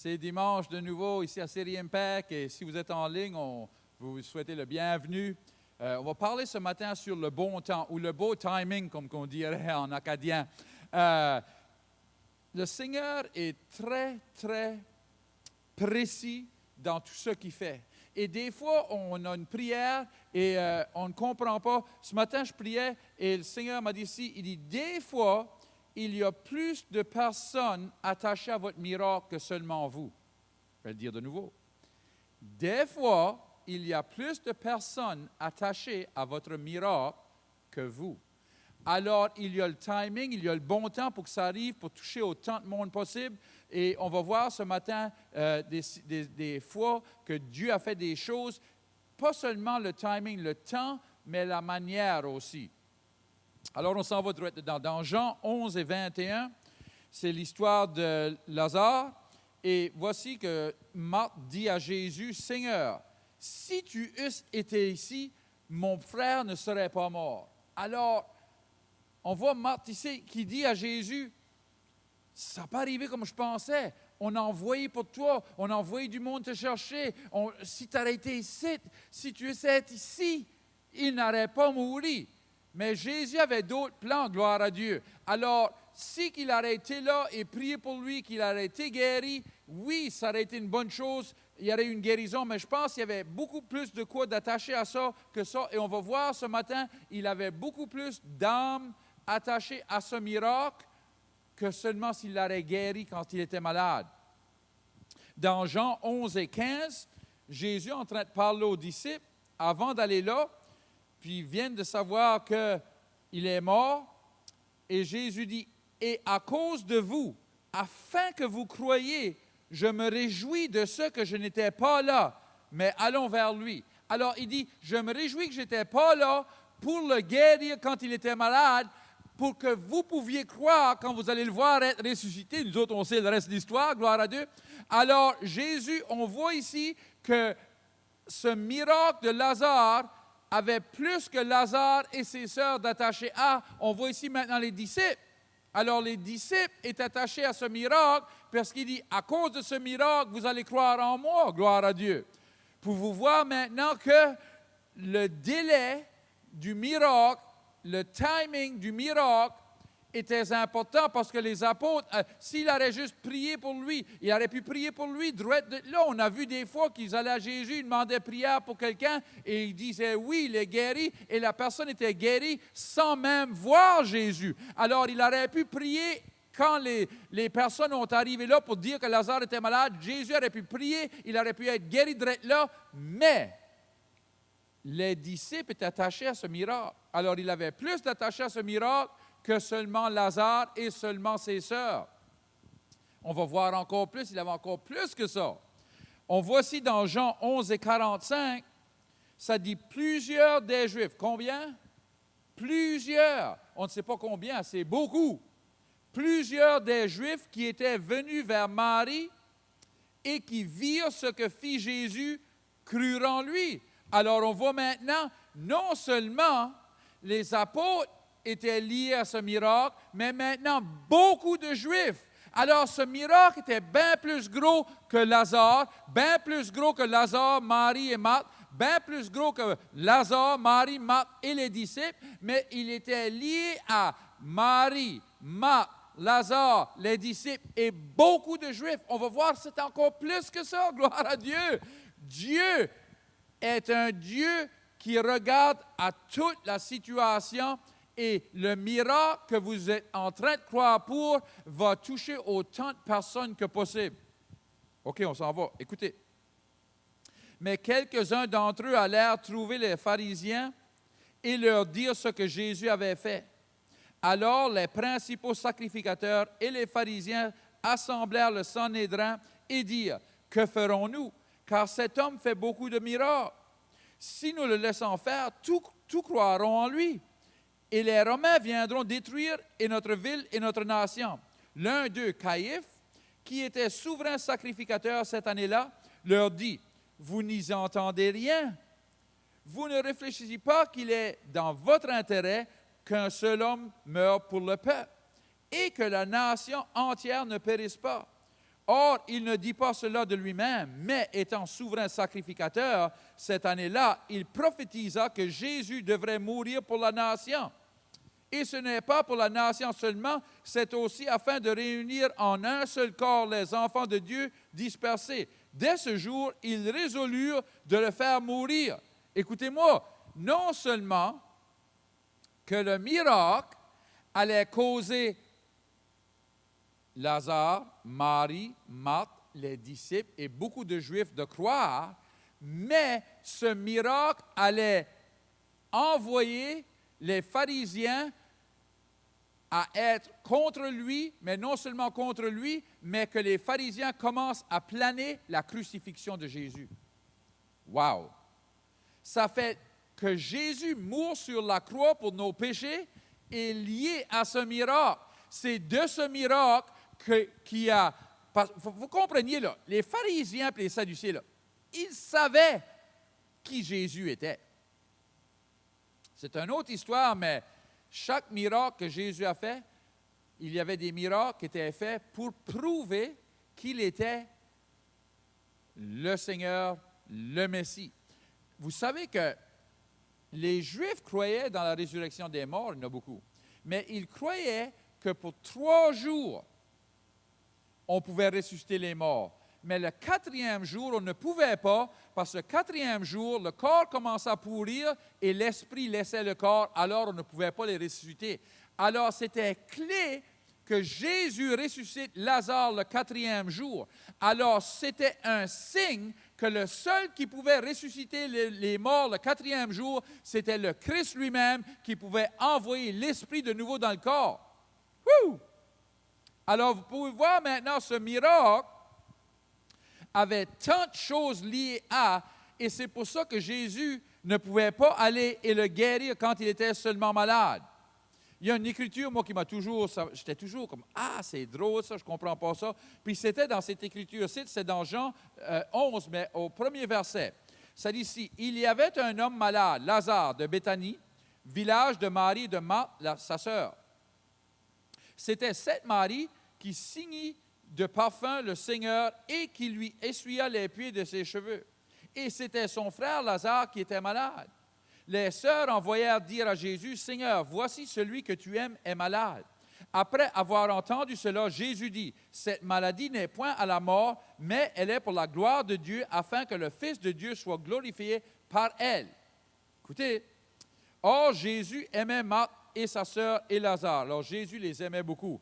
C'est dimanche de nouveau ici à Série Impact et si vous êtes en ligne, vous souhaitez le bienvenu. On va parler ce matin sur le bon temps ou le beau timing, comme on dirait en acadien. Le Seigneur est très, très précis dans tout ce qu'il fait. Et des fois, on a une prière et on ne comprend pas. Ce matin, je priais et le Seigneur m'a dit ici, il dit, des fois, il y a plus de personnes attachées à votre miracle que seulement vous. Je vais le dire de nouveau. Des fois, il y a plus de personnes attachées à votre miracle que vous. Alors, il y a le timing, il y a le bon temps pour que ça arrive, pour toucher autant de monde possible. Et on va voir ce matin des fois que Dieu a fait des choses, pas seulement le timing, le temps, mais la manière aussi. Alors, on s'en va droit dedans. Dans Jean 11 et 21, c'est l'histoire de Lazare. Et voici que Marthe dit à Jésus, « Seigneur, si tu eusses été ici, mon frère ne serait pas mort. » Alors, on voit Marthe ici qui dit à Jésus, « Ça n'a pas arrivé comme je pensais. On a envoyé pour toi, on a envoyé du monde te chercher. Si tu aurais été ici, si tu étais ici, il n'aurait pas mouru. » Mais Jésus avait d'autres plans, gloire à Dieu. Alors, si qu'il aurait été là et prié pour lui, qu'il aurait été guéri, oui, ça aurait été une bonne chose, il y aurait eu une guérison, mais je pense qu'il y avait beaucoup plus de quoi d'attacher à ça que ça. Et on va voir ce matin, il avait beaucoup plus d'âme attachée à ce miracle que seulement s'il l'aurait guéri quand il était malade. Dans Jean 11 et 15, Jésus est en train de parler aux disciples avant d'aller là, puis ils viennent de savoir qu'il est mort. Et Jésus dit, « Et à cause de vous, afin que vous croyiez, je me réjouis de ce que je n'étais pas là, mais allons vers lui. » Alors il dit, « Je me réjouis que je n'étais pas là pour le guérir quand il était malade, pour que vous pouviez croire quand vous allez le voir être ressuscité. » Nous autres, on sait le reste de l'histoire, gloire à Dieu. Alors Jésus, on voit ici que ce miracle de Lazare avait plus que Lazare et ses sœurs d'attachés à. On voit ici maintenant les disciples. Alors les disciples étaient attachés à ce miracle parce qu'il dit, à cause de ce miracle, vous allez croire en moi, gloire à Dieu. Pour vous voir maintenant que le délai du miracle, le timing du miracle était important parce que les apôtres, s'il aurait juste prié pour lui, il aurait pu prier pour lui. Là, on a vu des fois qu'ils allaient à Jésus, ils demandaient prière pour quelqu'un et ils disaient oui, il est guéri et la personne était guérie sans même voir Jésus. Alors, il aurait pu prier quand les personnes ont arrivé là pour dire que Lazare était malade. Jésus aurait pu prier, il aurait pu être guéri direct là, mais les disciples étaient attachés à ce miracle. Alors, il avait plus d'attachés à ce miracle que seulement Lazare et seulement ses sœurs. On va voir encore plus, il avait encore plus que ça. On voit ici dans Jean 11 et 45, ça dit plusieurs des Juifs. Combien? Plusieurs. On ne sait pas combien, c'est beaucoup. Plusieurs des Juifs qui étaient venus vers Marie et qui virent ce que fit Jésus, crurent en lui. Alors on voit maintenant, non seulement les apôtres étaient liés à ce miracle, mais maintenant beaucoup de Juifs. Alors ce miracle était bien plus gros que Lazare, bien plus gros que Lazare, Marie et Marthe, bien plus gros que Lazare, Marie, Marthe et les disciples, mais il était lié à Marie, Marthe, Lazare, les disciples et beaucoup de Juifs. On va voir, c'est encore plus que ça, gloire à Dieu. Dieu est un Dieu qui regarde à toute la situation et le miracle que vous êtes en train de croire pour va toucher autant de personnes que possible. OK, on s'en va. Écoutez. Mais quelques-uns d'entre eux allèrent trouver les pharisiens et leur dire ce que Jésus avait fait. Alors les principaux sacrificateurs et les pharisiens assemblèrent le Sanhédrin et dirent, « Que ferons-nous? Car cet homme fait beaucoup de miracles. Si nous le laissons faire, tout croiront en lui. Et les Romains viendront détruire et notre ville et notre nation. » L'un d'eux, Caïphe, qui était souverain sacrificateur cette année-là, leur dit, « Vous n'y entendez rien. Vous ne réfléchissez pas qu'il est dans votre intérêt qu'un seul homme meure pour le peuple et que la nation entière ne périsse pas. Or, il ne dit pas cela de lui-même, mais étant souverain sacrificateur, cette année-là, il prophétisa que Jésus devrait mourir pour la nation. Et ce n'est pas pour la nation seulement, c'est aussi afin de réunir en un seul corps les enfants de Dieu dispersés. Dès ce jour, ils résolurent de le faire mourir. Écoutez-moi, non seulement que le miracle allait causer Lazare, Marie, Marthe, les disciples et beaucoup de Juifs de croire, mais ce miracle allait envoyer les pharisiens à être contre lui, mais non seulement contre lui, mais que les pharisiens commencent à planer la crucifixion de Jésus. Wow! Ça fait que Jésus mourt sur la croix pour nos péchés est lié à ce miracle. C'est de ce miracle qui a... Vous compreniez, là, les pharisiens et les sadducéens, là, ils savaient qui Jésus était. C'est une autre histoire, mais chaque miracle que Jésus a fait, il y avait des miracles qui étaient faits pour prouver qu'il était le Seigneur, le Messie. Vous savez que les Juifs croyaient dans la résurrection des morts, il y en a beaucoup, mais ils croyaient que pour 3 jours, on pouvait ressusciter les morts. Mais le 4e jour, on ne pouvait pas, parce que le 4e jour, le corps commençait à pourrir et l'esprit laissait le corps, alors on ne pouvait pas les ressusciter. Alors, c'était clé que Jésus ressuscite Lazare le 4e jour. Alors, c'était un signe que le seul qui pouvait ressusciter les morts le 4e jour, c'était le Christ lui-même qui pouvait envoyer l'esprit de nouveau dans le corps. Wouh! Alors, vous pouvez voir maintenant ce miracle avait tant de choses liées à, et c'est pour ça que Jésus ne pouvait pas aller et le guérir quand il était seulement malade. Il y a une écriture, moi, qui m'a toujours, j'étais toujours comme, ah, c'est drôle ça, je ne comprends pas ça. Puis c'était dans cette écriture-ci, c'est dans Jean 11, mais au premier verset. Ça dit ici, il y avait un homme malade, Lazare de Béthanie, village de Marie de Marthe, sa sœur. C'était cette Marie qui signit de parfum le Seigneur et qui lui essuya les pieds de ses cheveux. Et c'était son frère Lazare qui était malade. Les sœurs envoyèrent dire à Jésus, « Seigneur, voici celui que tu aimes est malade. » Après avoir entendu cela, Jésus dit, « Cette maladie n'est point à la mort, mais elle est pour la gloire de Dieu, afin que le Fils de Dieu soit glorifié par elle. » Écoutez, or Jésus aimait Marthe et sa sœur et Lazare. Alors Jésus les aimait beaucoup.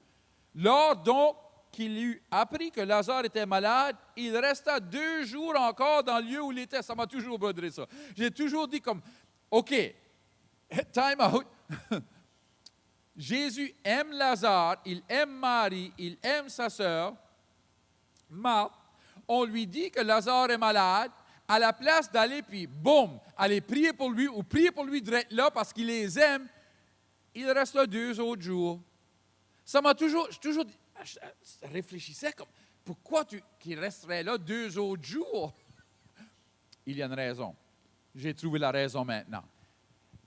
Lors donc qu'il eut appris que Lazare était malade, il resta 2 jours encore dans le lieu où il était. Ça m'a toujours brodé ça. J'ai toujours dit comme, OK, time out. Jésus aime Lazare, il aime Marie, il aime sa sœur, Marthe. On lui dit que Lazare est malade. À la place d'aller, puis boum, aller prier pour lui ou prier pour lui direct là parce qu'il les aime, il reste là 2 autres jours. Ça m'a toujours, je réfléchissais comme, pourquoi qu'il resterait là 2 autres jours? Il y a une raison. J'ai trouvé la raison maintenant.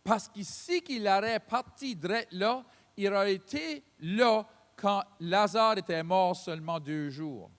Parce qu'ici qu'il aurait parti direct là, il aurait été là quand Lazare était mort seulement 2 jours.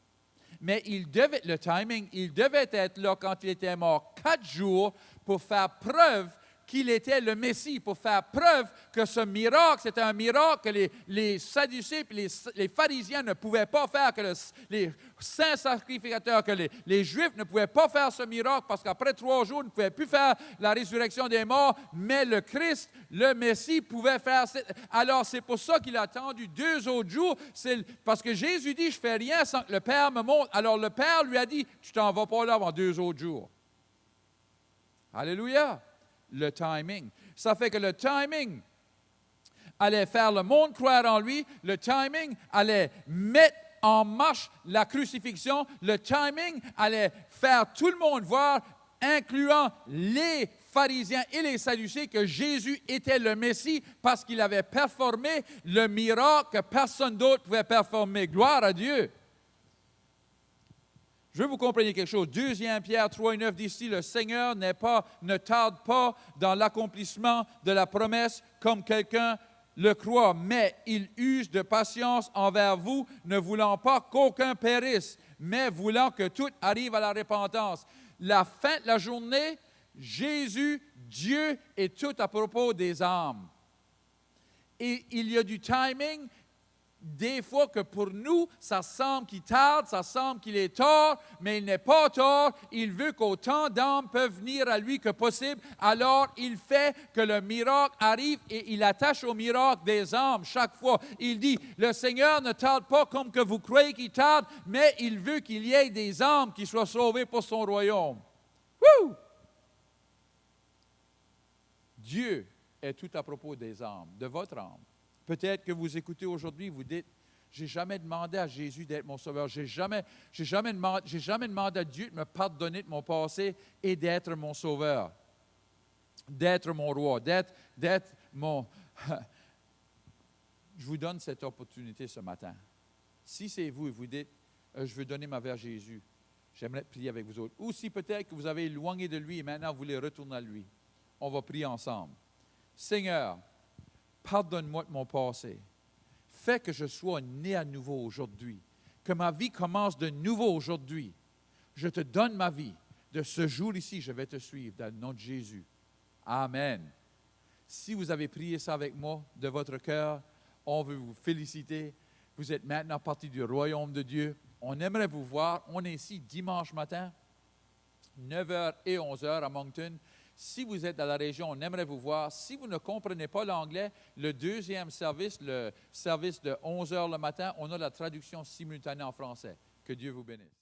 Mais le timing, il devait être là quand il était mort 4 jours pour faire preuve qu'il était le Messie, pour faire preuve que ce miracle, c'était un miracle que les Sadducéens et les pharisiens ne pouvaient pas faire, que les saints sacrificateurs, que les Juifs ne pouvaient pas faire ce miracle parce qu'après 3 jours, ils ne pouvaient plus faire la résurrection des morts, mais le Christ, le Messie, pouvait faire. Alors, c'est pour ça qu'il a attendu 2 autres jours, parce que Jésus dit, je ne fais rien sans que le Père me montre. Alors, le Père lui a dit, tu t'en vas pas là avant 2 autres jours. Alléluia! Le timing. Ça fait que le timing allait faire le monde croire en lui. Le timing allait mettre en marche la crucifixion. Le timing allait faire tout le monde voir, incluant les pharisiens et les sadducéens, que Jésus était le Messie parce qu'il avait performé le miracle que personne d'autre pouvait performer. Gloire à Dieu. Je veux que vous compreniez quelque chose. 2 Pierre 3:9 dit ici, le Seigneur ne tarde pas dans l'accomplissement de la promesse comme quelqu'un le croit, mais il use de patience envers vous, ne voulant pas qu'aucun périsse, mais voulant que tout arrive à la repentance. La fin de la journée, Jésus, Dieu est tout à propos des âmes. Et il y a du timing, des fois que pour nous, ça semble qu'il tarde, ça semble qu'il est tard, mais il n'est pas tard. Il veut qu'autant d'âmes peuvent venir à lui que possible. Alors, il fait que le miracle arrive et il attache au miracle des âmes chaque fois. Il dit, le Seigneur ne tarde pas comme que vous croyez qu'il tarde, mais il veut qu'il y ait des âmes qui soient sauvées pour son royaume. Wouh! Dieu est tout à propos des âmes, de votre âme. Peut-être que vous écoutez aujourd'hui, vous dites, j'ai jamais demandé à Jésus d'être mon sauveur. J'ai jamais demandé à Dieu de me pardonner de mon passé et d'être mon sauveur, d'être mon roi, d'être mon... Je vous donne cette opportunité ce matin. Si c'est vous et vous dites, je veux donner ma vie à Jésus, j'aimerais prier avec vous autres. Ou si peut-être que vous avez éloigné de lui et maintenant vous voulez retourner à lui, on va prier ensemble. Seigneur, pardonne-moi de mon passé. Fais que je sois né à nouveau aujourd'hui. Que ma vie commence de nouveau aujourd'hui. Je te donne ma vie. De ce jour ici, je vais te suivre dans le nom de Jésus. Amen. Si vous avez prié ça avec moi de votre cœur, on veut vous féliciter. Vous êtes maintenant partie du royaume de Dieu. On aimerait vous voir. On est ici dimanche matin, 9h et 11h à Moncton. Si vous êtes dans la région, on aimerait vous voir. Si vous ne comprenez pas l'anglais, le deuxième service, le service de 11h le matin, on a la traduction simultanée en français. Que Dieu vous bénisse.